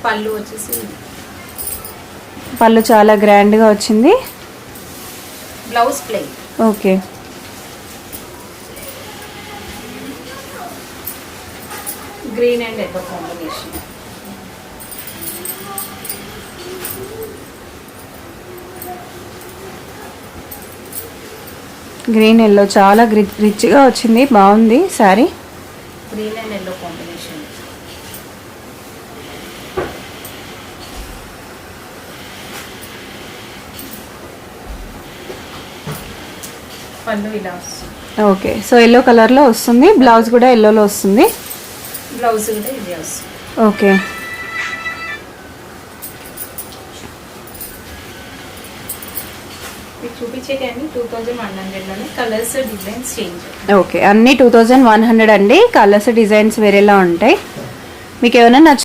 పళ్ళు వచ్చేసి పళ్ళు చాలా గ్రాండ్గా వచ్చింది. Blouse plain. Okay, green and yellow combination. Green yellow చాలా రిచ్గా వచ్చింది, బాగుంది sari. Green and yellow combination. పళ్ళు ఇలా వస్తుంది. ఓకే, సో ఎల్లో కలర్లో వస్తుంది, బ్లౌజ్ కూడా ఎల్లోలో వస్తుంది. బ్లౌజ్ కూడా ఇది వస్తుంది. ఓకే, చూపించేటన్ని 2100లోనే కలర్స్ డిజైన్స్ చేంజ్. ఓకే, అన్నీ 2100 అండి. కలర్స్ డిజైన్స్ వేరేలా ఉంటాయి. మీకు ఏమైనా